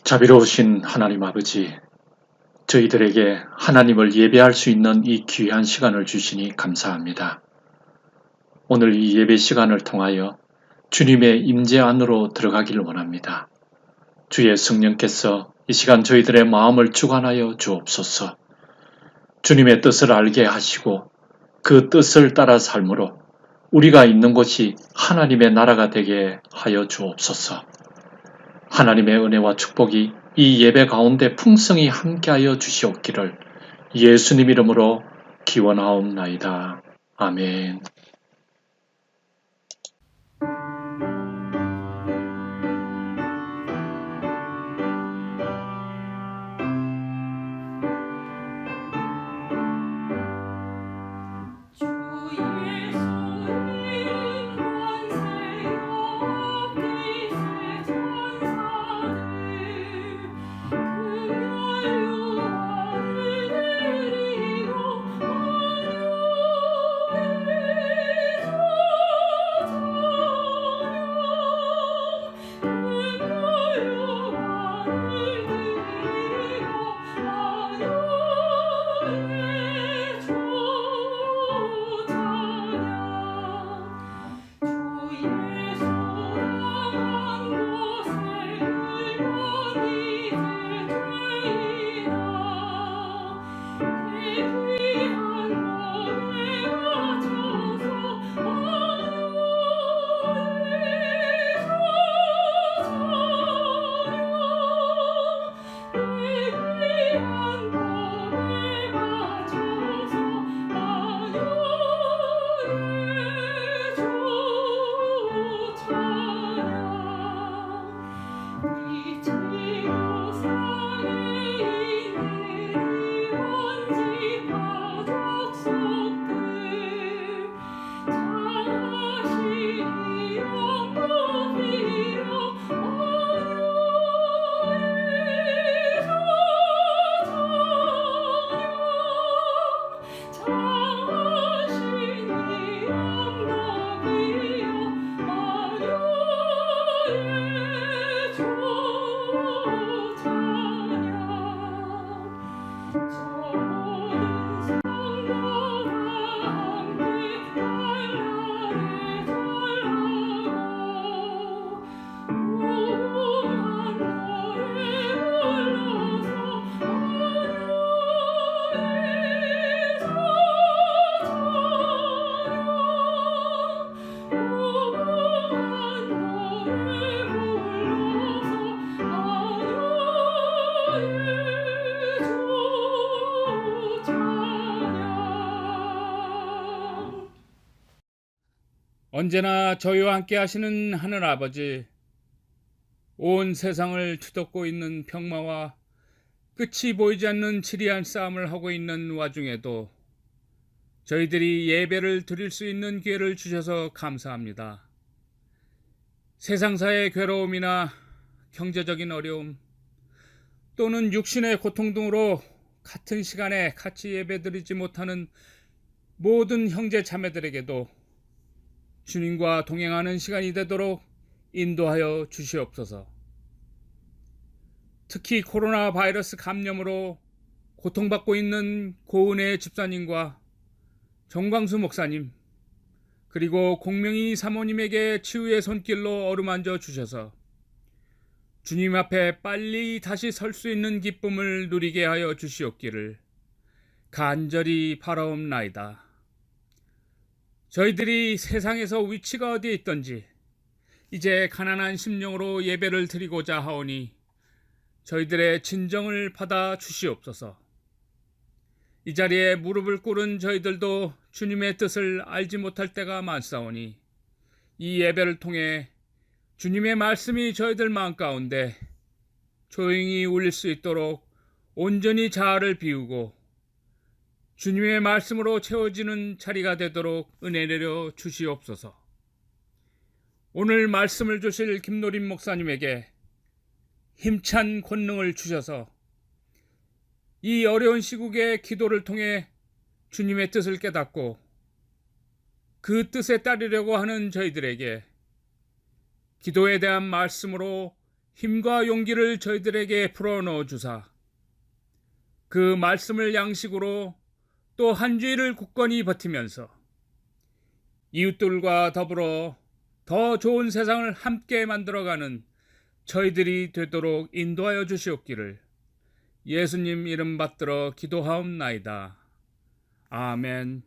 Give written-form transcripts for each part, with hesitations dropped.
자비로우신 하나님 아버지, 저희들에게 하나님을 예배할 수 있는 이 귀한 시간을 주시니 감사합니다. 오늘 이 예배 시간을 통하여 주님의 임재 안으로 들어가기를 원합니다. 주의 성령께서 이 시간 저희들의 마음을 주관하여 주옵소서. 주님의 뜻을 알게 하시고 그 뜻을 따라 삶으로 우리가 있는 곳이 하나님의 나라가 되게 하여 주옵소서. 하나님의 은혜와 축복이 이 예배 가운데 풍성히 함께하여 주시옵기를 예수님 이름으로 기원하옵나이다. 아멘. 언제나 저희와 함께 하시는 하늘아버지, 온 세상을 뒤덮고 있는 병마와 끝이 보이지 않는 지리한 싸움을 하고 있는 와중에도 저희들이 예배를 드릴 수 있는 기회를 주셔서 감사합니다. 세상사의 괴로움이나 경제적인 어려움 또는 육신의 고통 등으로 같은 시간에 같이 예배드리지 못하는 모든 형제 자매들에게도 주님과 동행하는 시간이 되도록 인도하여 주시옵소서. 특히 코로나 바이러스 감염으로 고통받고 있는 고은혜 집사님과 정광수 목사님, 그리고 공명희 사모님에게 치유의 손길로 어루만져 주셔서 주님 앞에 빨리 다시 설 수 있는 기쁨을 누리게 하여 주시옵기를 간절히 바라옵나이다. 저희들이 세상에서 위치가 어디에 있든지 이제 가난한 심령으로 예배를 드리고자 하오니 저희들의 진정을 받아 주시옵소서. 이 자리에 무릎을 꿇은 저희들도 주님의 뜻을 알지 못할 때가 많사오니 이 예배를 통해 주님의 말씀이 저희들 마음 가운데 조용히 울릴 수 있도록 온전히 자아를 비우고 주님의 말씀으로 채워지는 자리가 되도록 은혜 내려 주시옵소서. 오늘 말씀을 주실 김노림 목사님에게 힘찬 권능을 주셔서 이 어려운 시국에 기도를 통해 주님의 뜻을 깨닫고 그 뜻에 따르려고 하는 저희들에게 기도에 대한 말씀으로 힘과 용기를 저희들에게 불어넣어 주사 그 말씀을 양식으로 또 한 주일을 굳건히 버티면서 이웃들과 더불어 더 좋은 세상을 함께 만들어가는 저희들이 되도록 인도하여 주시옵기를 예수님 이름 받들어 기도하옵나이다. 아멘.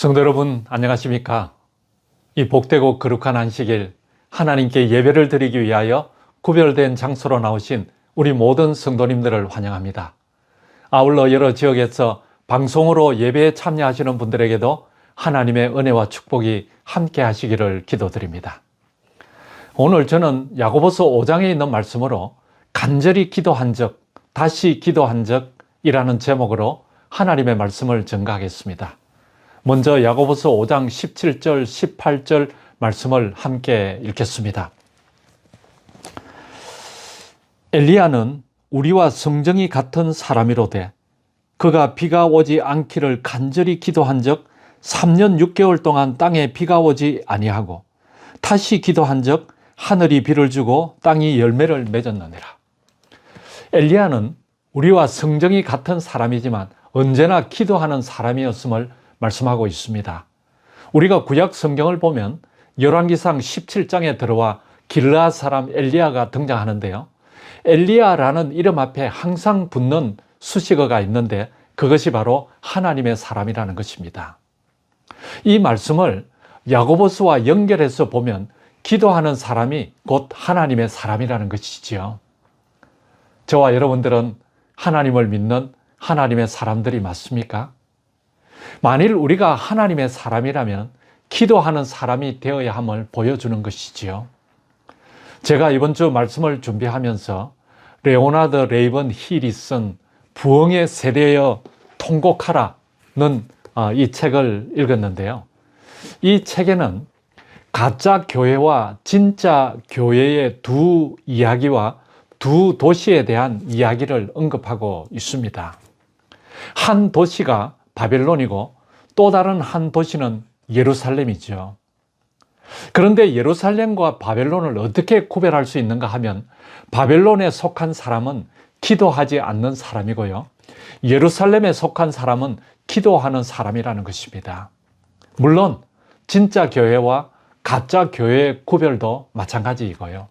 성도 여러분, 안녕하십니까? 이 복되고 거룩한 안식일, 하나님께 예배를 드리기 위하여 구별된 장소로 나오신 우리 모든 성도님들을 환영합니다. 아울러 여러 지역에서 방송으로 예배에 참여하시는 분들에게도 하나님의 은혜와 축복이 함께 하시기를 기도드립니다. 오늘 저는 야고보서 5장에 있는 말씀으로 간절히 기도한 적, 다시 기도한 적이라는 제목으로 하나님의 말씀을 전가하겠습니다. 먼저 야고보서 5장 17절, 18절 말씀을 함께 읽겠습니다. 엘리야는 우리와 성정이 같은 사람이로되 그가 비가 오지 않기를 간절히 기도한 적 3년 6개월 동안 땅에 비가 오지 아니하고 다시 기도한 적 하늘이 비를 주고 땅이 열매를 맺었느니라. 엘리야는 우리와 성정이 같은 사람이지만 언제나 기도하는 사람이었음을 말씀하고 있습니다. 우리가 구약 성경을 보면 열왕기상 17장에 들어와 길르앗 사람 엘리야가 등장하는데요. 엘리야라는 이름 앞에 항상 붙는 수식어가 있는데 그것이 바로 하나님의 사람이라는 것입니다. 이 말씀을 야고보서와 연결해서 보면 기도하는 사람이 곧 하나님의 사람이라는 것이지요. 저와 여러분들은 하나님을 믿는 하나님의 사람들이 맞습니까? 만일 우리가 하나님의 사람이라면 기도하는 사람이 되어야 함을 보여주는 것이지요. 제가 이번 주 말씀을 준비하면서 레오나드 레이번 힐이 쓴 부흥의 세대여 통곡하라는 이 책을 읽었는데요. 이 책에는 가짜 교회와 진짜 교회의 두 이야기와 두 도시에 대한 이야기를 언급하고 있습니다. 한 도시가 바벨론이고 또 다른 한 도시는 예루살렘이죠. 그런데 예루살렘과 바벨론을 어떻게 구별할 수 있는가 하면 바벨론에 속한 사람은 기도하지 않는 사람이고요. 예루살렘에 속한 사람은 기도하는 사람이라는 것입니다. 물론 진짜 교회와 가짜 교회의 구별도 마찬가지이고요.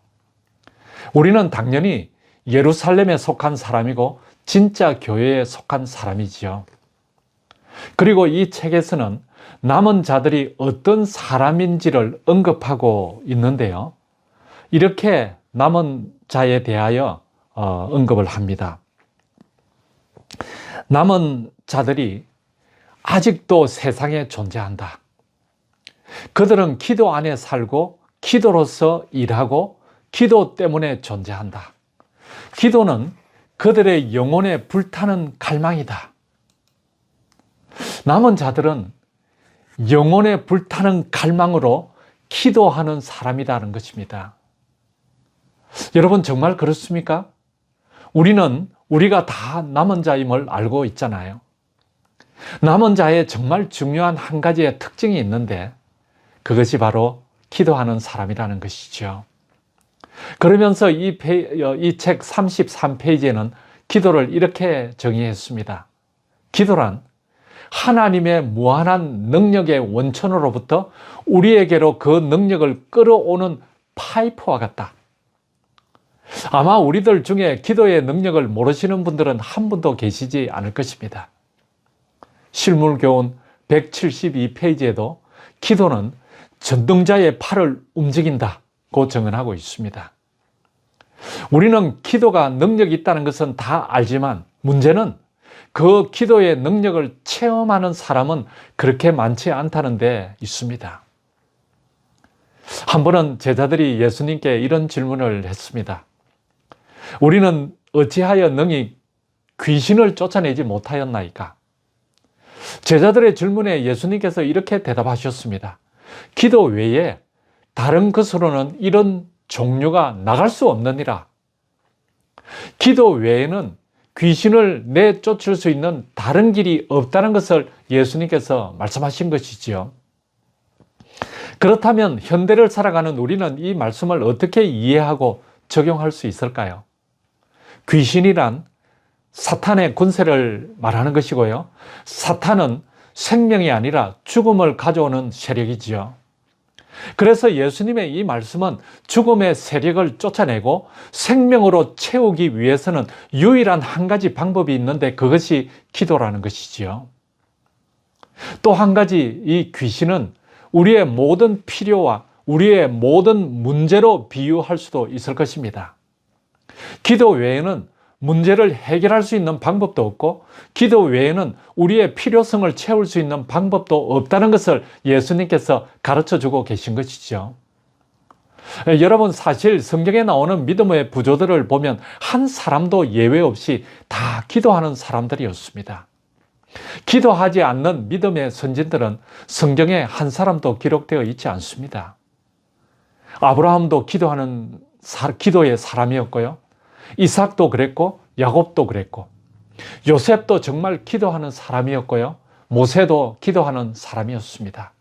우리는 당연히 예루살렘에 속한 사람이고 진짜 교회에 속한 사람이지요. 그리고 이 책에서는 남은 자들이 어떤 사람인지를 언급하고 있는데요. 이렇게 남은 자에 대하여 언급을 합니다. 남은 자들이 아직도 세상에 존재한다. 그들은 기도 안에 살고 기도로서 일하고 기도 때문에 존재한다. 기도는 그들의 영혼에 불타는 갈망이다. 남은 자들은 영혼에 불타는 갈망으로 기도하는 사람이라는 것입니다. 여러분 정말 그렇습니까? 우리가 다 남은 자임을 알고 있잖아요. 남은 자의 정말 중요한 한 가지의 특징이 있는데 그것이 바로 기도하는 사람이라는 것이죠. 그러면서 이 책 33페이지에는 기도를 이렇게 정의했습니다. 기도란 하나님의 무한한 능력의 원천으로부터 우리에게로 그 능력을 끌어오는 파이프와 같다. 아마 우리들 중에 기도의 능력을 모르시는 분들은 한 분도 계시지 않을 것입니다. 실물교훈 172페이지에도 기도는 전능자의 팔을 움직인다고 정언하고 있습니다. 우리는 기도가 능력이 있다는 것은 다 알지만 문제는 그 기도의 능력을 체험하는 사람은 그렇게 많지 않다는 데 있습니다. 한 번은 제자들이 예수님께 이런 질문을 했습니다. 우리는 어찌하여 능히 귀신을 쫓아내지 못하였나이까? 제자들의 질문에 예수님께서 이렇게 대답하셨습니다. 기도 외에 다른 것으로는 이런 종류가 나갈 수 없느니라. 기도 외에는 귀신을 내쫓을 수 있는 다른 길이 없다는 것을 예수님께서 말씀하신 것이지요. 그렇다면 현대를 살아가는 우리는 이 말씀을 어떻게 이해하고 적용할 수 있을까요? 귀신이란 사탄의 권세를 말하는 것이고요. 사탄은 생명이 아니라 죽음을 가져오는 세력이지요. 그래서 예수님의 이 말씀은 죽음의 세력을 쫓아내고 생명으로 채우기 위해서는 유일한 한 가지 방법이 있는데 그것이 기도라는 것이지요. 또 한 가지 이 귀신은 우리의 모든 필요와 우리의 모든 문제로 비유할 수도 있을 것입니다. 기도 외에는 문제를 해결할 수 있는 방법도 없고 기도 외에는 우리의 필요성을 채울 수 있는 방법도 없다는 것을 예수님께서 가르쳐 주고 계신 것이죠. 여러분 사실 성경에 나오는 믿음의 부조들을 보면 한 사람도 예외 없이 다 기도하는 사람들이었습니다. 기도하지 않는 믿음의 선진들은 성경에 한 사람도 기록되어 있지 않습니다. 아브라함도 기도의 사람이었고요. 이삭도 그랬고 야곱도 그랬고 요셉도 정말 기도하는 사람이었고요. 모세도 기도하는 사람이었습니다.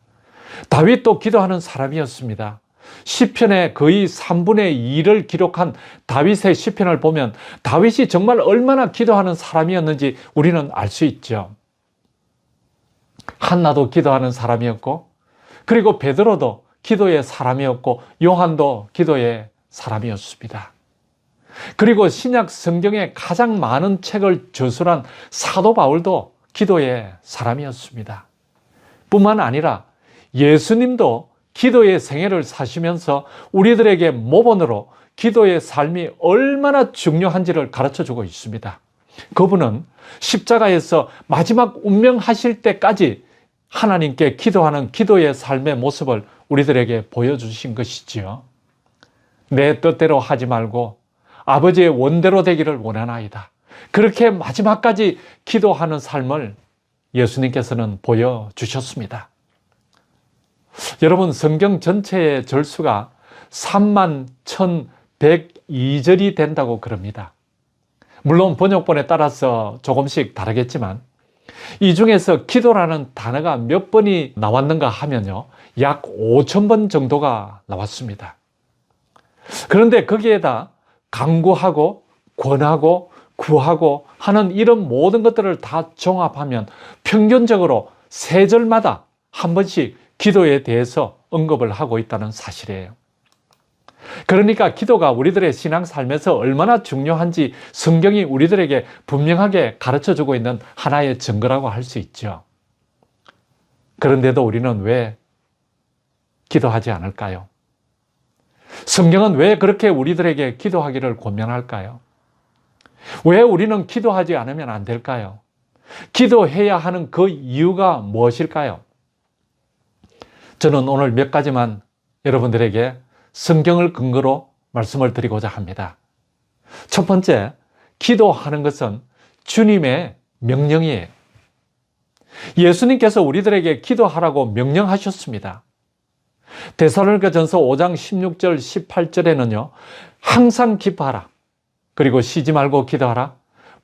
다윗도 기도하는 사람이었습니다. 시편의 거의 3분의 2를 기록한 다윗의 시편을 보면 다윗이 정말 얼마나 기도하는 사람이었는지 우리는 알 수 있죠. 한나도 기도하는 사람이었고, 그리고 베드로도 기도의 사람이었고, 요한도 기도의 사람이었습니다. 그리고 신약 성경에 가장 많은 책을 저술한 사도 바울도 기도의 사람이었습니다. 뿐만 아니라 예수님도 기도의 생애를 사시면서 우리들에게 모본으로 기도의 삶이 얼마나 중요한지를 가르쳐 주고 있습니다. 그분은 십자가에서 마지막 운명하실 때까지 하나님께 기도하는 기도의 삶의 모습을 우리들에게 보여주신 것이지요. 내 뜻대로 하지 말고 아버지의 원대로 되기를 원하나이다. 그렇게 마지막까지 기도하는 삶을 예수님께서는 보여주셨습니다. 여러분, 성경 전체의 절수가 31,102절이 된다고 그럽니다. 물론 번역본에 따라서 조금씩 다르겠지만 이 중에서 기도라는 단어가 몇 번이 나왔는가 하면요, 약 5,000번 정도가 나왔습니다. 그런데 거기에다 간구하고 권하고 구하고 하는 이런 모든 것들을 다 종합하면 평균적으로 3절마다 한 번씩 기도에 대해서 언급을 하고 있다는 사실이에요. 그러니까 기도가 우리들의 신앙 삶에서 얼마나 중요한지 성경이 우리들에게 분명하게 가르쳐주고 있는 하나의 증거라고 할 수 있죠. 그런데도 우리는 왜 기도하지 않을까요? 성경은 왜 그렇게 우리들에게 기도하기를 권면할까요? 왜 우리는 기도하지 않으면 안 될까요? 기도해야 하는 그 이유가 무엇일까요? 저는 오늘 몇 가지만 여러분들에게 성경을 근거로 말씀을 드리고자 합니다. 첫 번째, 기도하는 것은 주님의 명령이에요. 예수님께서 우리들에게 기도하라고 명령하셨습니다. 데살로니가전서 5장 16절 18절에는요. 항상 기뻐하라. 그리고 쉬지 말고 기도하라.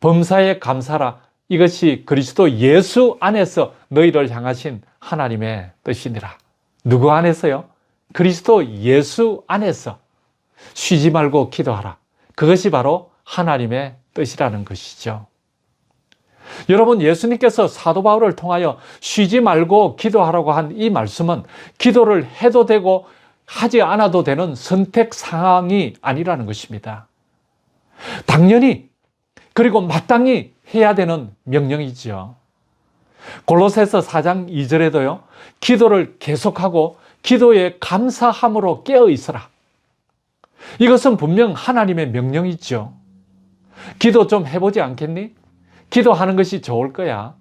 범사에 감사하라. 이것이 그리스도 예수 안에서 너희를 향하신 하나님의 뜻이니라. 누구 안에서요? 그리스도 예수 안에서 쉬지 말고 기도하라. 그것이 바로 하나님의 뜻이라는 것이죠. 여러분, 예수님께서 사도 바울을 통하여 쉬지 말고 기도하라고 한 이 말씀은 기도를 해도 되고 하지 않아도 되는 선택 상황이 아니라는 것입니다. 당연히 그리고 마땅히 해야 되는 명령이죠. 골로새서 4장 2절에도요. 기도를 계속하고 기도에 감사함으로 깨어 있으라. 이것은 분명 하나님의 명령이죠. 기도 좀 해보지 않겠니? 기도하는 것이 좋을 거야.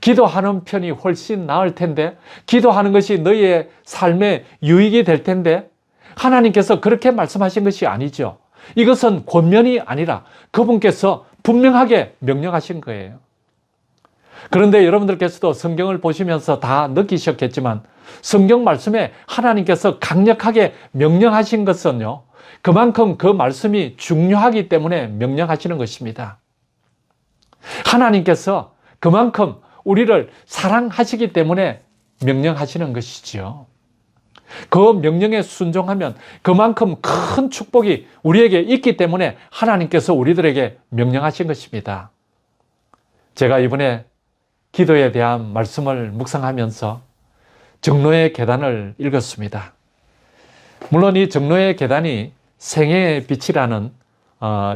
기도하는 편이 훨씬 나을 텐데, 기도하는 것이 너희의 삶에 유익이 될 텐데, 하나님께서 그렇게 말씀하신 것이 아니죠. 이것은 권면이 아니라 그분께서 분명하게 명령하신 거예요. 그런데 여러분들께서도 성경을 보시면서 다 느끼셨겠지만 성경 말씀에 하나님께서 강력하게 명령하신 것은요, 그만큼 그 말씀이 중요하기 때문에 명령하시는 것입니다. 하나님께서 그만큼 우리를 사랑하시기 때문에 명령하시는 것이지요. 그 명령에 순종하면 그만큼 큰 축복이 우리에게 있기 때문에 하나님께서 우리들에게 명령하신 것입니다. 제가 이번에 기도에 대한 말씀을 묵상하면서 정로의 계단을 읽었습니다. 물론 이 정로의 계단이 생애의 빛이라는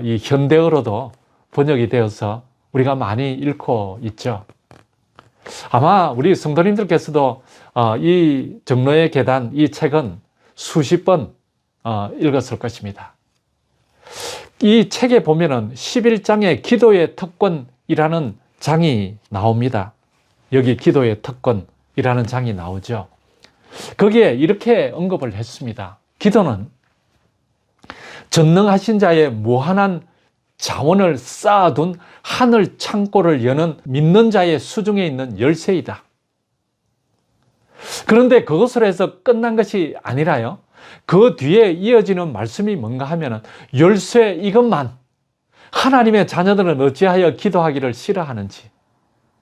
이 현대어로도 번역이 되어서 우리가 많이 읽고 있죠. 아마 우리 성도님들께서도 이 정로의 계단, 이 책은 수십 번 읽었을 것입니다. 이 책에 보면은 11장의 기도의 특권이라는 장이 나옵니다. 여기 기도의 특권이라는 장이 나오죠. 거기에 이렇게 언급을 했습니다. 기도는 전능하신 자의 무한한 자원을 쌓아둔 하늘 창고를 여는 믿는 자의 수중에 있는 열쇠이다. 그런데 그것으로 해서 끝난 것이 아니라요. 그 뒤에 이어지는 말씀이 뭔가 하면은 열쇠 이것만 하나님의 자녀들은 어찌하여 기도하기를 싫어하는지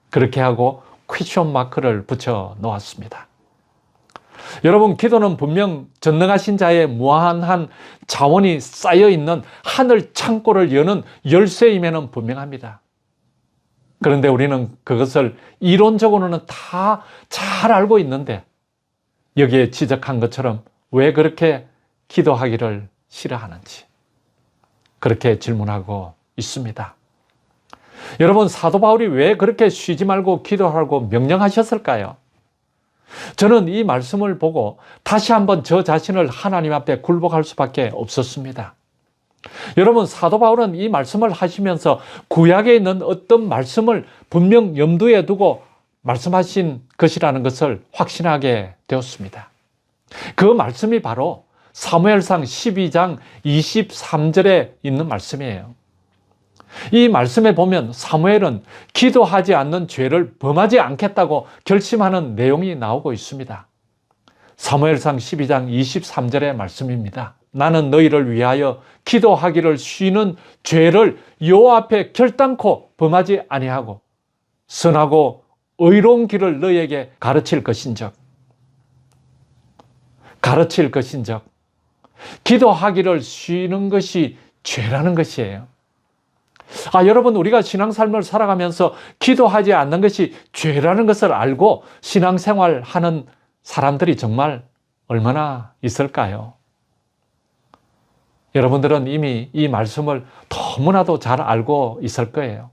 그렇게 하고 퀘션 마크를 붙여 놓았습니다. 여러분, 기도는 분명 전능하신 자의 무한한 자원이 쌓여있는 하늘 창고를 여는 열쇠임에는 분명합니다. 그런데 우리는 그것을 이론적으로는 다 잘 알고 있는데 여기에 지적한 것처럼 왜 그렇게 기도하기를 싫어하는지 그렇게 질문하고 있습니다. 여러분, 사도 바울이 왜 그렇게 쉬지 말고 기도하라고 명령하셨을까요? 저는 이 말씀을 보고 다시 한번 저 자신을 하나님 앞에 굴복할 수밖에 없었습니다. 여러분, 사도 바울은 이 말씀을 하시면서 구약에 있는 어떤 말씀을 분명 염두에 두고 말씀하신 것이라는 것을 확신하게 되었습니다. 그 말씀이 바로 사무엘상 12장 23절에 있는 말씀이에요. 이 말씀에 보면 사무엘은 기도하지 않는 죄를 범하지 않겠다고 결심하는 내용이 나오고 있습니다. 사무엘상 12장 23절의 말씀입니다. 나는 너희를 위하여 기도하기를 쉬는 죄를 여호와 앞에 결단코 범하지 아니하고 선하고 의로운 길을 너희에게 가르칠 것인즉 기도하기를 쉬는 것이 죄라는 것이에요. 여러분, 우리가 신앙생활을 살아가면서 기도하지 않는 것이 죄라는 것을 알고 신앙생활하는 사람들이 정말 얼마나 있을까요? 여러분들은 이미 이 말씀을 너무나도 잘 알고 있을 거예요.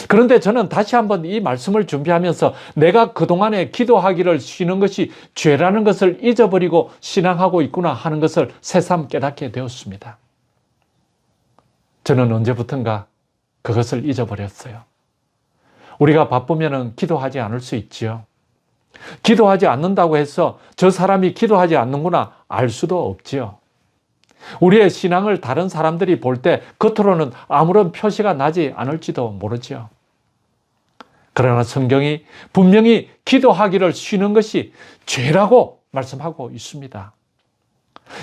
그런데 저는 다시 한번 이 말씀을 준비하면서 내가 그동안에 기도하기를 쉬는 것이 죄라는 것을 잊어버리고 신앙하고 있구나 하는 것을 새삼 깨닫게 되었습니다. 저는 언제부턴가 그것을 잊어버렸어요. 우리가 바쁘면 기도하지 않을 수 있지요. 기도하지 않는다고 해서 저 사람이 기도하지 않는구나 알 수도 없지요. 우리의 신앙을 다른 사람들이 볼 때 겉으로는 아무런 표시가 나지 않을지도 모르지요. 그러나 성경이 분명히 기도하기를 쉬는 것이 죄라고 말씀하고 있습니다.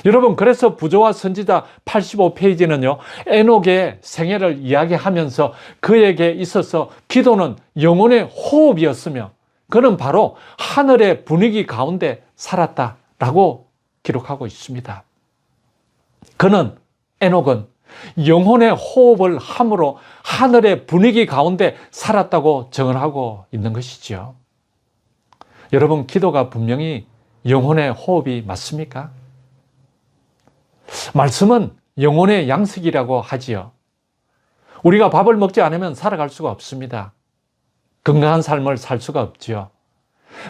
여러분, 그래서 부조와 선지자 85페이지는요, 에녹의 생애를 이야기하면서 그에게 있어서 기도는 영혼의 호흡이었으며 그는 바로 하늘의 분위기 가운데 살았다라고 기록하고 있습니다. 에녹은 영혼의 호흡을 함으로 하늘의 분위기 가운데 살았다고 증언하고 있는 것이지요. 여러분, 기도가 분명히 영혼의 호흡이 맞습니까? 말씀은 영혼의 양식이라고 하지요. 우리가 밥을 먹지 않으면 살아갈 수가 없습니다. 건강한 삶을 살 수가 없지요.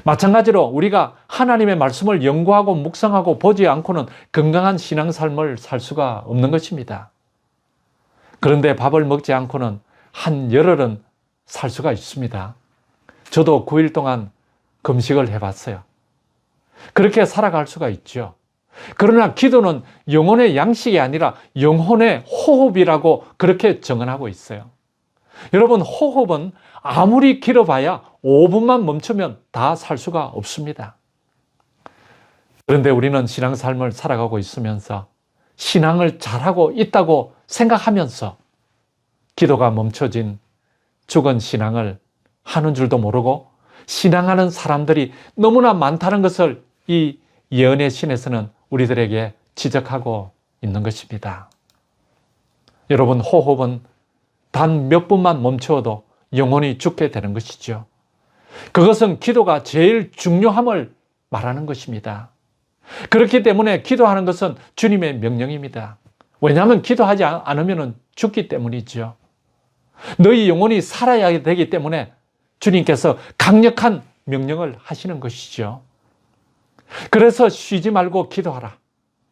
마찬가지로 우리가 하나님의 말씀을 연구하고 묵상하고 보지 않고는 건강한 신앙 삶을 살 수가 없는 것입니다. 그런데 밥을 먹지 않고는 한 열흘은 살 수가 있습니다. 저도 9일 동안 금식을 해봤어요. 그렇게 살아갈 수가 있죠. 그러나 기도는 영혼의 양식이 아니라 영혼의 호흡이라고 그렇게 정언하고 있어요. 여러분, 호흡은 아무리 길어봐야 5분만 멈추면 다 살 수가 없습니다. 그런데 우리는 신앙삶을 살아가고 있으면서 신앙을 잘하고 있다고 생각하면서 기도가 멈춰진 죽은 신앙을 하는 줄도 모르고 신앙하는 사람들이 너무나 많다는 것을 이 예언의 신에서는 우리들에게 지적하고 있는 것입니다. 여러분, 호흡은 단 몇 분만 멈추어도 영혼이 죽게 되는 것이죠. 그것은 기도가 제일 중요함을 말하는 것입니다. 그렇기 때문에 기도하는 것은 주님의 명령입니다. 왜냐하면 기도하지 않으면 죽기 때문이죠. 너희 영혼이 살아야 되기 때문에 주님께서 강력한 명령을 하시는 것이죠. 그래서 쉬지 말고 기도하라.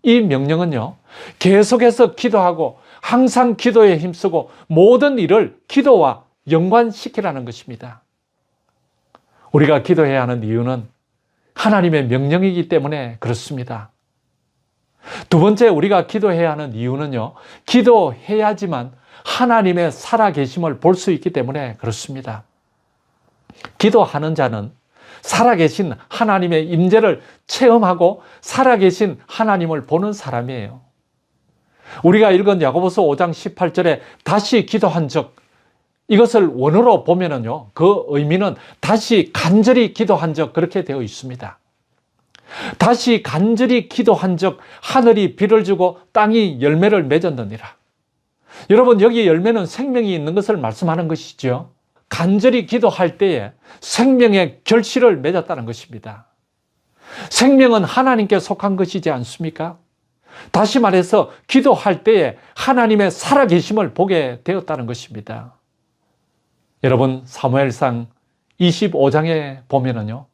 이 명령은요, 계속해서 기도하고 항상 기도에 힘쓰고 모든 일을 기도와 연관시키라는 것입니다. 우리가 기도해야 하는 이유는 하나님의 명령이기 때문에 그렇습니다. 두 번째, 우리가 기도해야 하는 이유는요, 기도해야지만 하나님의 살아계심을 볼 수 있기 때문에 그렇습니다. 기도하는 자는 살아계신 하나님의 임재를 체험하고 살아계신 하나님을 보는 사람이에요. 우리가 읽은 야고보서 5장 18절에 다시 기도한 적, 이것을 원어로 보면은요, 그 의미는 다시 간절히 기도한 적 그렇게 되어 있습니다. 다시 간절히 기도한 적 하늘이 비를 주고 땅이 열매를 맺었느니라. 여러분, 여기 열매는 생명이 있는 것을 말씀하는 것이죠. 간절히 기도할 때에 생명의 결실을 맺었다는 것입니다. 생명은 하나님께 속한 것이지 않습니까? 다시 말해서 기도할 때에 하나님의 살아계심을 보게 되었다는 것입니다. 여러분, 사무엘상 25장에 보면은요,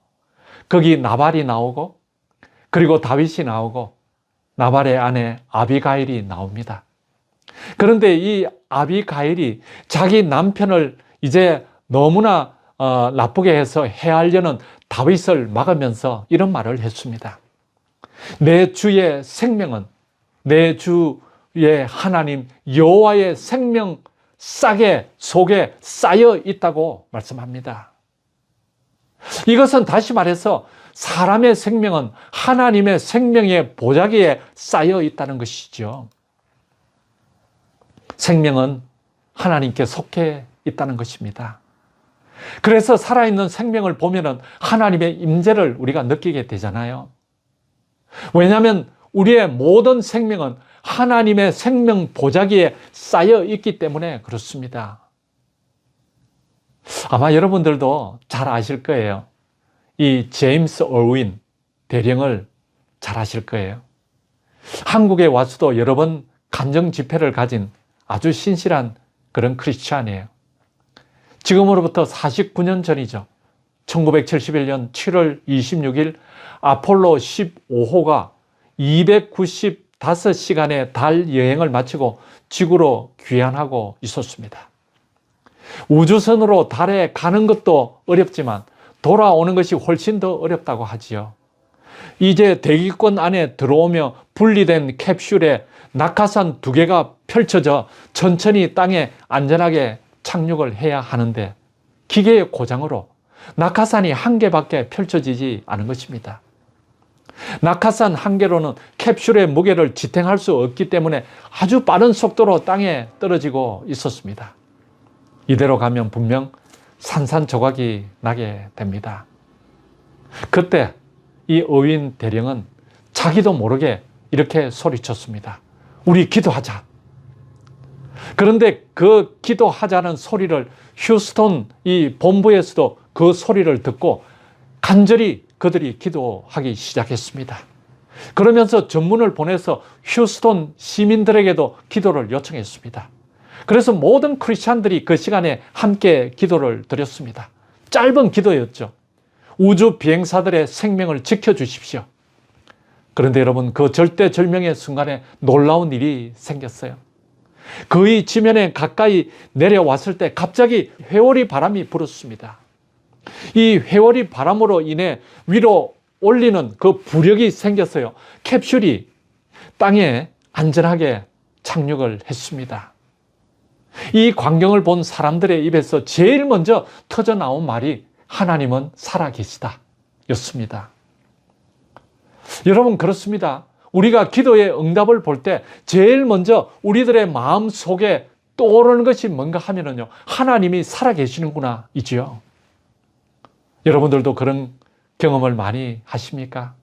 거기 나발이 나오고 그리고 다윗이 나오고 나발의 아내 아비가일이 나옵니다. 그런데 이 아비가일이 자기 남편을 이제 너무나 나쁘게 해서 해하려는 다윗을 막으면서 이런 말을 했습니다. 내 주의 생명은 내 주의 하나님 여호와의 생명 싹에 속에 쌓여 있다고 말씀합니다. 이것은 다시 말해서 사람의 생명은 하나님의 생명의 보자기에 쌓여 있다는 것이죠. 생명은 하나님께 속해 있다는 것입니다. 그래서 살아있는 생명을 보면은 하나님의 임재를 우리가 느끼게 되잖아요. 왜냐하면 우리의 모든 생명은 하나님의 생명 보자기에 쌓여 있기 때문에 그렇습니다. 아마 여러분들도 잘 아실 거예요. 이 제임스 얼윈 대령을 잘 아실 거예요. 한국에 와서도 여러 번 간정 집회를 가진 아주 신실한 그런 크리스찬이에요. 지금으로부터 49년 전이죠. 1971년 7월 26일 아폴로 15호가 295시간의 달 여행을 마치고 지구로 귀환하고 있었습니다. 우주선으로 달에 가는 것도 어렵지만 돌아오는 것이 훨씬 더 어렵다고 하지요. 이제 대기권 안에 들어오며 분리된 캡슐에 낙하산 2개가 펼쳐져 천천히 땅에 안전하게 착륙을 해야 하는데 기계의 고장으로 낙하산이 1개밖에 펼쳐지지 않은 것입니다. 낙하산 1개로는 캡슐의 무게를 지탱할 수 없기 때문에 아주 빠른 속도로 땅에 떨어지고 있었습니다. 이대로 가면 분명 산산조각이 나게 됩니다. 그때 이 어윈 대령은 자기도 모르게 이렇게 소리쳤습니다. 우리 기도하자. 그런데 그 기도하자는 소리를 휴스턴 이 본부에서도 그 소리를 듣고 간절히 그들이 기도하기 시작했습니다. 그러면서 전문을 보내서 휴스턴 시민들에게도 기도를 요청했습니다. 그래서 모든 크리스찬들이 그 시간에 함께 기도를 드렸습니다. 짧은 기도였죠. 우주 비행사들의 생명을 지켜주십시오. 그런데 여러분, 그 절대절명의 순간에 놀라운 일이 생겼어요. 거의 지면에 가까이 내려왔을 때 갑자기 회오리 바람이 불었습니다. 이 회오리 바람으로 인해 위로 올리는 그 부력이 생겼어요. 캡슐이 땅에 안전하게 착륙을 했습니다. 이 광경을 본 사람들의 입에서 제일 먼저 터져나온 말이 하나님은 살아계시다 였습니다. 여러분, 그렇습니다. 우리가 기도의 응답을 볼 때 제일 먼저 우리들의 마음 속에 떠오르는 것이 뭔가 하면은요, 하나님이 살아계시는구나 이지요. 여러분들도 그런 경험을 많이 하십니까?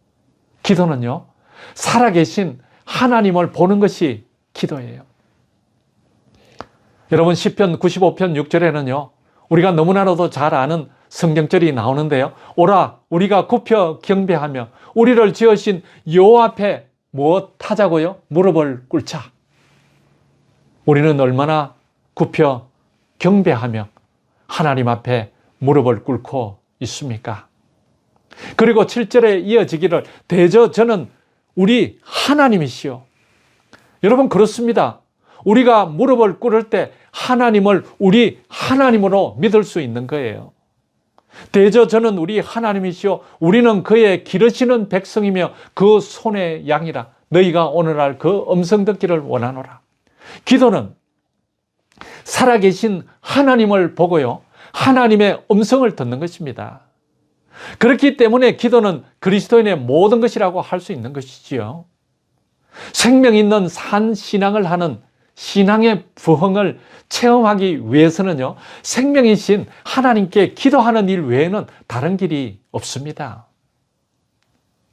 기도는요, 살아계신 하나님을 보는 것이 기도예요. 여러분, 시편 95편 6절에는요, 우리가 너무나도 잘 아는 성경절이 나오는데요. 오라, 우리가 굽혀 경배하며 우리를 지으신 여호와 앞에 무엇 하자고요? 무릎을 꿇자. 우리는 얼마나 굽혀 경배하며 하나님 앞에 무릎을 꿇고 있습니까? 그리고 7절에 이어지기를 대저 저는 우리 하나님이시요. 여러분, 그렇습니다. 우리가 무릎을 꿇을 때 하나님을 우리 하나님으로 믿을 수 있는 거예요. 대저 저는 우리 하나님이시요 우리는 그의 기르시는 백성이며 그 손의 양이라. 너희가 오늘날 그 음성 듣기를 원하노라. 기도는 살아계신 하나님을 보고요, 하나님의 음성을 듣는 것입니다. 그렇기 때문에 기도는 그리스도인의 모든 것이라고 할 수 있는 것이지요. 생명 있는 산 신앙을 하는 신앙의 부흥을 체험하기 위해서는요, 생명이신 하나님께 기도하는 일 외에는 다른 길이 없습니다.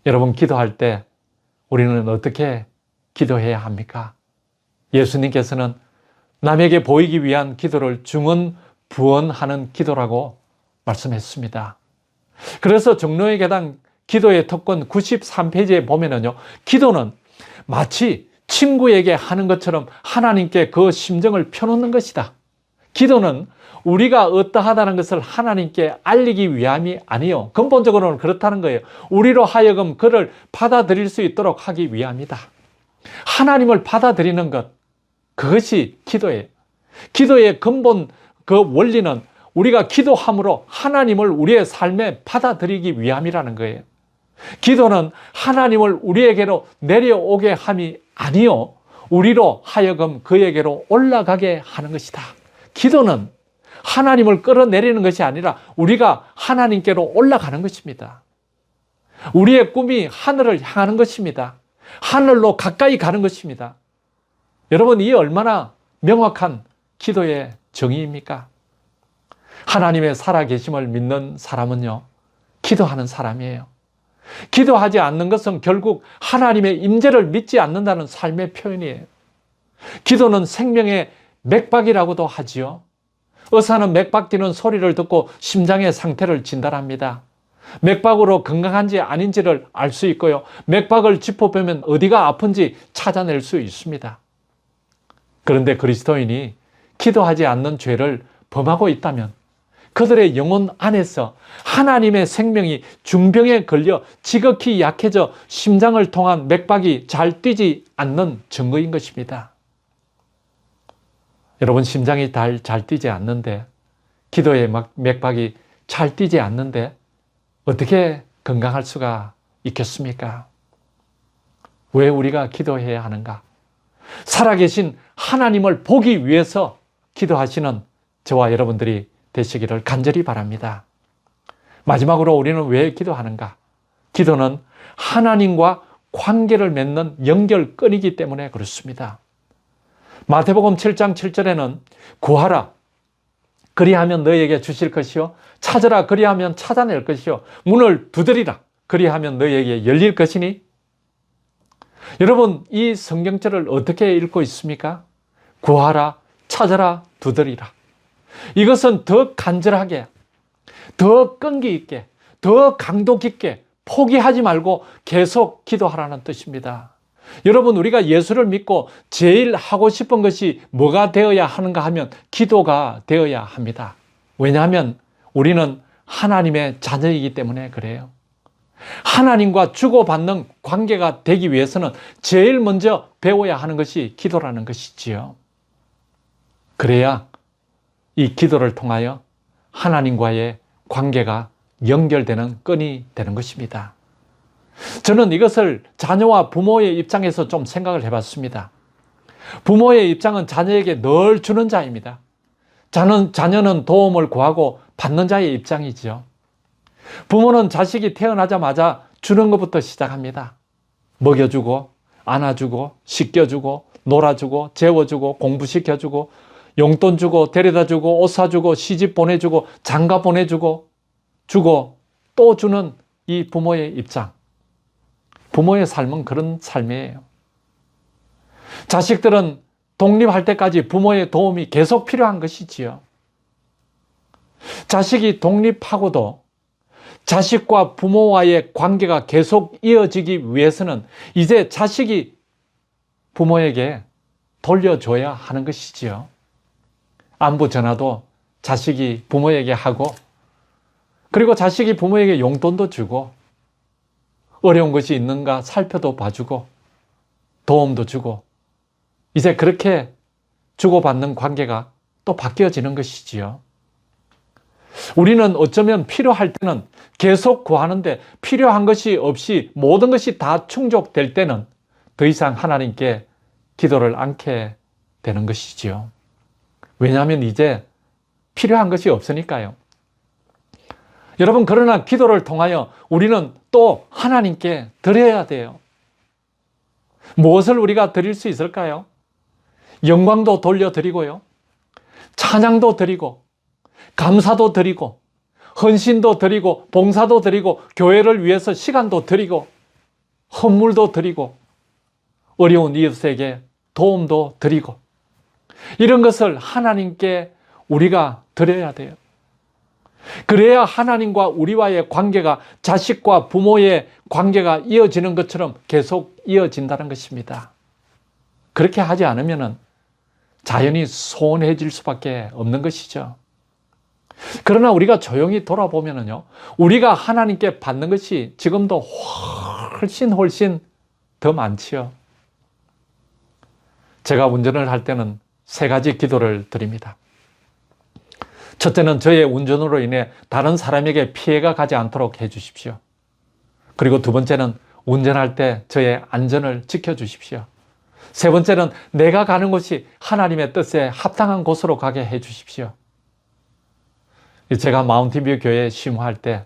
여러분, 기도할 때 우리는 어떻게 기도해야 합니까? 예수님께서는 남에게 보이기 위한 기도를 중언부언하는 기도라고 말씀했습니다. 그래서 종로의 계단 기도의 특권 93페이지에 보면은요, 기도는 마치 친구에게 하는 것처럼 하나님께 그 심정을 펴놓는 것이다. 기도는 우리가 어떠하다는 것을 하나님께 알리기 위함이 아니요, 근본적으로는 그렇다는 거예요. 우리로 하여금 그를 받아들일 수 있도록 하기 위함이다. 하나님을 받아들이는 것, 그것이 기도예요. 기도의 근본 그 원리는 우리가 기도함으로 하나님을 우리의 삶에 받아들이기 위함이라는 거예요. 기도는 하나님을 우리에게로 내려오게 함이 아니요, 우리로 하여금 그에게로 올라가게 하는 것이다. 기도는 하나님을 끌어내리는 것이 아니라 우리가 하나님께로 올라가는 것입니다. 우리의 꿈이 하늘을 향하는 것입니다. 하늘로 가까이 가는 것입니다. 여러분, 이 얼마나 명확한 기도의 정의입니까? 하나님의 살아계심을 믿는 사람은요, 기도하는 사람이에요. 기도하지 않는 것은 결국 하나님의 임재를 믿지 않는다는 삶의 표현이에요. 기도는 생명의 맥박이라고도 하지요. 의사는 맥박 뛰는 소리를 듣고 심장의 상태를 진단합니다. 맥박으로 건강한지 아닌지를 알 수 있고요, 맥박을 짚어보면 어디가 아픈지 찾아낼 수 있습니다. 그런데 그리스도인이 기도하지 않는 죄를 범하고 있다면 그들의 영혼 안에서 하나님의 생명이 중병에 걸려 지극히 약해져 심장을 통한 맥박이 잘 뛰지 않는 증거인 것입니다. 여러분, 심장이 잘 뛰지 않는데, 기도의 맥박이 잘 뛰지 않는데 어떻게 건강할 수가 있겠습니까? 왜 우리가 기도해야 하는가? 살아계신 하나님을 보기 위해서 기도하시는 저와 여러분들이 되시기를 간절히 바랍니다. 마지막으로 우리는 왜 기도하는가? 기도는 하나님과 관계를 맺는 연결끈이기 때문에 그렇습니다. 마태복음 7장 7절에는 구하라, 그리하면 너희에게 주실 것이요, 찾으라, 그리하면 찾아낼 것이요, 문을 두드리라, 그리하면 너희에게 열릴 것이니. 여러분, 이 성경절을 어떻게 읽고 있습니까? 구하라, 찾아라, 두드리라. 이것은 더 간절하게, 더 끈기 있게, 더 강도 깊게 포기하지 말고 계속 기도하라는 뜻입니다. 여러분, 우리가 예수를 믿고 제일 하고 싶은 것이 뭐가 되어야 하는가 하면 기도가 되어야 합니다. 왜냐하면 우리는 하나님의 자녀이기 때문에 그래요. 하나님과 주고받는 관계가 되기 위해서는 제일 먼저 배워야 하는 것이 기도라는 것이지요. 그래야 이 기도를 통하여 하나님과의 관계가 연결되는 끈이 되는 것입니다. 저는 이것을 자녀와 부모의 입장에서 좀 생각을 해봤습니다. 부모의 입장은 자녀에게 늘 주는 자입니다. 자녀는 도움을 구하고 받는 자의 입장이지요. 부모는 자식이 태어나자마자 주는 것부터 시작합니다. 먹여주고, 안아주고, 씻겨주고, 놀아주고, 재워주고, 공부시켜주고, 용돈 주고, 데려다주고, 옷 사주고, 시집 보내주고, 장가 보내주고, 주고 또 주는 이 부모의 입장. 부모의 삶은 그런 삶이에요. 자식들은 독립할 때까지 부모의 도움이 계속 필요한 것이지요. 자식이 독립하고도 자식과 부모와의 관계가 계속 이어지기 위해서는 이제 자식이 부모에게 돌려줘야 하는 것이지요. 안부 전화도 자식이 부모에게 하고, 그리고 자식이 부모에게 용돈도 주고, 어려운 것이 있는가 살펴도 봐주고, 도움도 주고, 이제 그렇게 주고받는 관계가 또 바뀌어지는 것이지요. 우리는 어쩌면 필요할 때는 계속 구하는데 필요한 것이 없이 모든 것이 다 충족될 때는 더 이상 하나님께 기도를 않게 되는 것이지요. 왜냐하면 이제 필요한 것이 없으니까요. 여러분, 그러나 기도를 통하여 우리는 또 하나님께 드려야 돼요. 무엇을 우리가 드릴 수 있을까요? 영광도 돌려드리고요, 찬양도 드리고, 감사도 드리고, 헌신도 드리고, 봉사도 드리고, 교회를 위해서 시간도 드리고, 헌물도 드리고 어려운 이웃에게 도움도 드리고 이런 것을 하나님께 우리가 드려야 돼요. 그래야 하나님과 우리와의 관계가 자식과 부모의 관계가 이어지는 것처럼 계속 이어진다는 것입니다. 그렇게 하지 않으면 자연히 소원해질 수밖에 없는 것이죠. 그러나 우리가 조용히 돌아보면요, 우리가 하나님께 받는 것이 지금도 훨씬 더 많지요. 제가 운전을 할 때는 3가지 기도를 드립니다. 첫째는 저의 운전으로 인해 다른 사람에게 피해가 가지 않도록 해주십시오. 그리고 2번째는 운전할 때 저의 안전을 지켜주십시오. 3번째는 내가 가는 곳이 하나님의 뜻에 합당한 곳으로 가게 해주십시오. 제가 마운틴뷰 교회에 심호할 때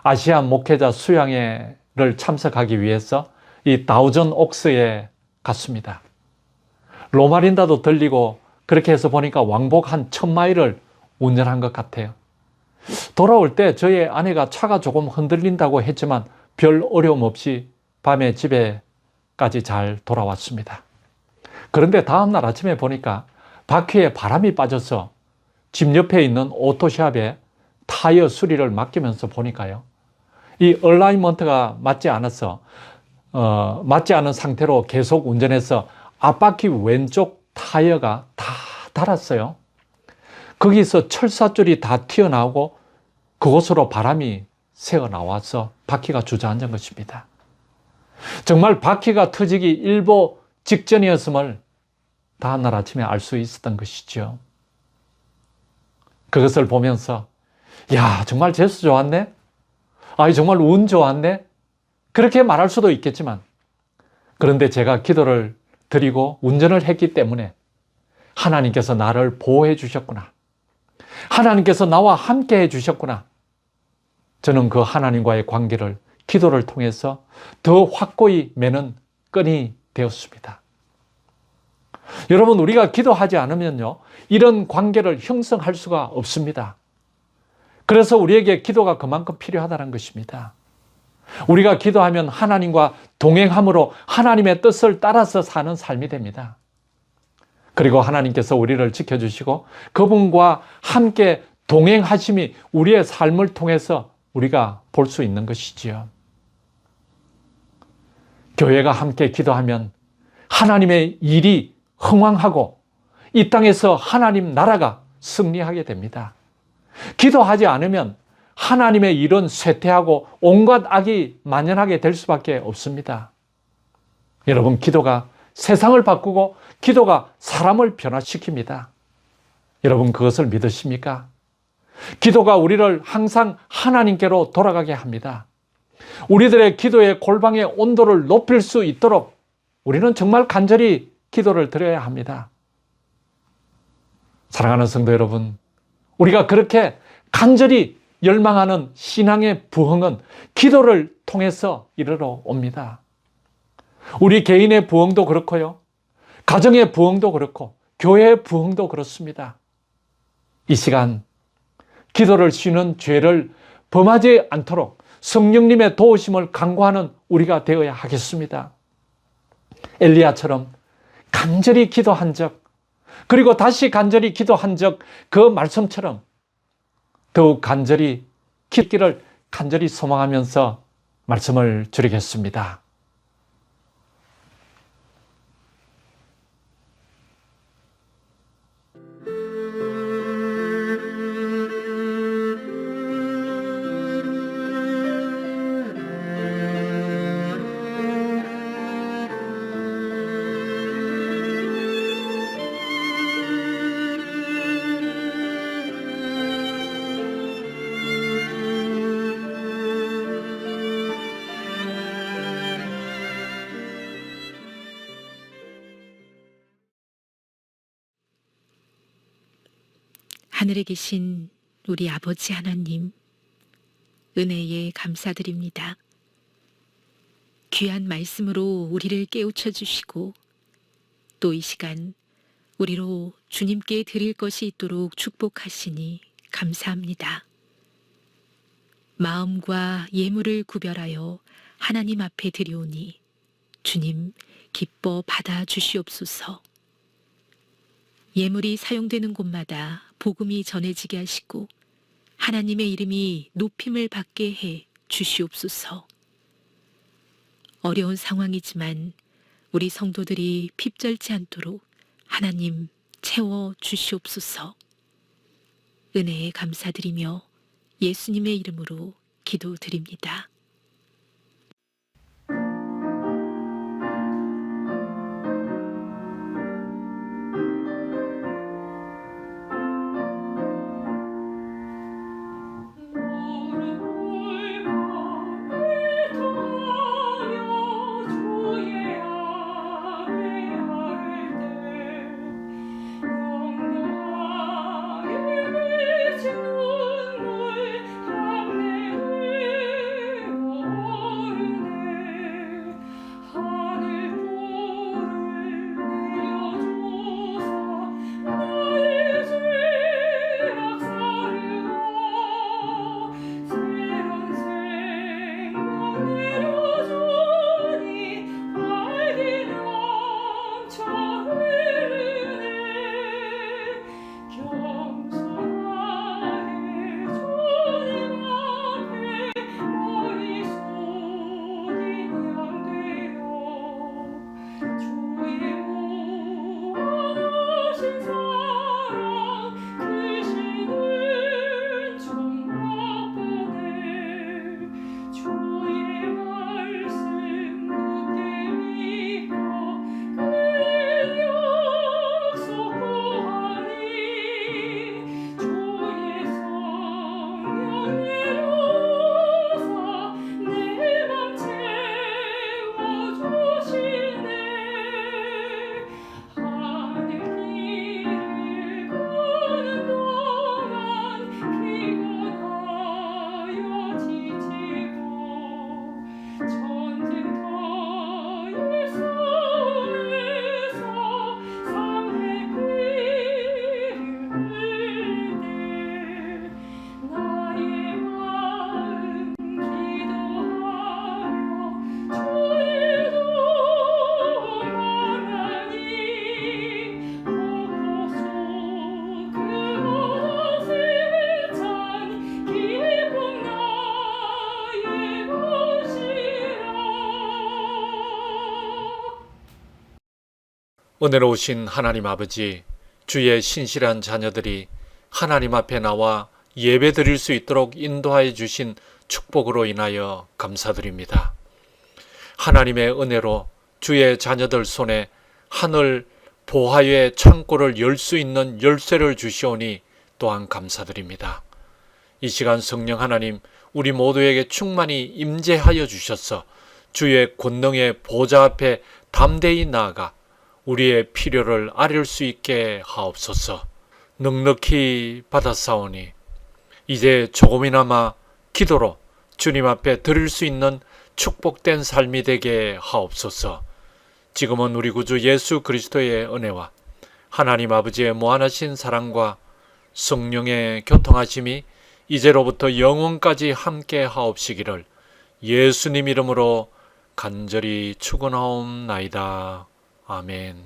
아시안 목회자 수양회를 참석하기 위해서 이 다우전 옥스에 갔습니다. 로마린다도 들리고 그렇게 해서 보니까 왕복 한 1000마일을 운전한 것 같아요. 돌아올 때 저희 아내가 차가 조금 흔들린다고 했지만 별 어려움 없이 밤에 집에까지 잘 돌아왔습니다. 그런데 다음날 아침에 보니까 바퀴에 바람이 빠져서 집 옆에 있는 오토샵에 타이어 수리를 맡기면서 보니까요, 이 얼라이먼트가 맞지 않은 상태로 계속 운전해서 앞바퀴 왼쪽 타이어가 다 닳았어요. 거기서 철사줄이 다 튀어나오고 그곳으로 바람이 새어나와서 바퀴가 주저앉은 것입니다. 정말 바퀴가 터지기 일보 직전이었음을 다음날 아침에 알 수 있었던 것이죠. 그것을 보면서 야, 정말 재수 좋았네? 정말 운 좋았네? 그렇게 말할 수도 있겠지만, 그런데 제가 기도를 드리고 운전을 했기 때문에 하나님께서 나를 보호해 주셨구나, 하나님께서 나와 함께 해 주셨구나, 저는 그 하나님과의 관계를 기도를 통해서 더 확고히 매는 끈이 되었습니다. 여러분, 우리가 기도하지 않으면요, 이런 관계를 형성할 수가 없습니다. 그래서 우리에게 기도가 그만큼 필요하다는 것입니다. 우리가 기도하면 하나님과 동행함으로 하나님의 뜻을 따라서 사는 삶이 됩니다. 그리고 하나님께서 우리를 지켜주시고 그분과 함께 동행하심이 우리의 삶을 통해서 우리가 볼 수 있는 것이지요. 교회가 함께 기도하면 하나님의 일이 흥왕하고 이 땅에서 하나님 나라가 승리하게 됩니다. 기도하지 않으면 하나님의 일은 쇠퇴하고 온갖 악이 만연하게 될 수밖에 없습니다. 여러분, 기도가 세상을 바꾸고 기도가 사람을 변화시킵니다. 여러분, 그것을 믿으십니까? 기도가 우리를 항상 하나님께로 돌아가게 합니다. 우리들의 기도의 골방의 온도를 높일 수 있도록 우리는 정말 간절히 기도를 드려야 합니다. 사랑하는 성도 여러분, 우리가 그렇게 간절히 열망하는 신앙의 부흥은 기도를 통해서 이르러 옵니다. 우리 개인의 부흥도 그렇고요, 가정의 부흥도 그렇고 교회의 부흥도 그렇습니다. 이 시간 기도를 쉬는 죄를 범하지 않도록 성령님의 도우심을 간구하는 우리가 되어야 하겠습니다. 엘리야처럼 간절히 기도한 적, 그리고 다시 간절히 기도한 적, 그 말씀처럼 더욱 간절히 기도를 간절히 소망하면서 말씀을 드리겠습니다. 하늘에 계신 우리 아버지 하나님, 은혜에 감사드립니다. 귀한 말씀으로 우리를 깨우쳐 주시고 또 이 시간 우리로 주님께 드릴 것이 있도록 축복하시니 감사합니다. 마음과 예물을 구별하여 하나님 앞에 드리오니 주님 기뻐 받아 주시옵소서. 예물이 사용되는 곳마다 복음이 전해지게 하시고 하나님의 이름이 높임을 받게 해 주시옵소서. 어려운 상황이지만 우리 성도들이 핍절치 않도록 하나님 채워 주시옵소서. 은혜에 감사드리며 예수님의 이름으로 기도드립니다. 은혜로우신 하나님 아버지, 주의 신실한 자녀들이 하나님 앞에 나와 예배 드릴 수 있도록 인도하여 주신 축복으로 인하여 감사드립니다. 하나님의 은혜로 주의 자녀들 손에 하늘 보화의 창고를 열 수 있는 열쇠를 주시오니 또한 감사드립니다. 이 시간 성령 하나님, 우리 모두에게 충만히 임재하여 주셔서 주의 권능의 보좌 앞에 담대히 나아가 우리의 필요를 아릴 수 있게 하옵소서. 넉넉히 받았사오니 이제 조금이나마 기도로 주님 앞에 드릴 수 있는 축복된 삶이 되게 하옵소서. 지금은 우리 구주 예수 그리스도의 은혜와 하나님 아버지의 무한하신 사랑과 성령의 교통하심이 이제로부터 영원까지 함께 하옵시기를 예수님 이름으로 간절히 축원하옵나이다. 아멘.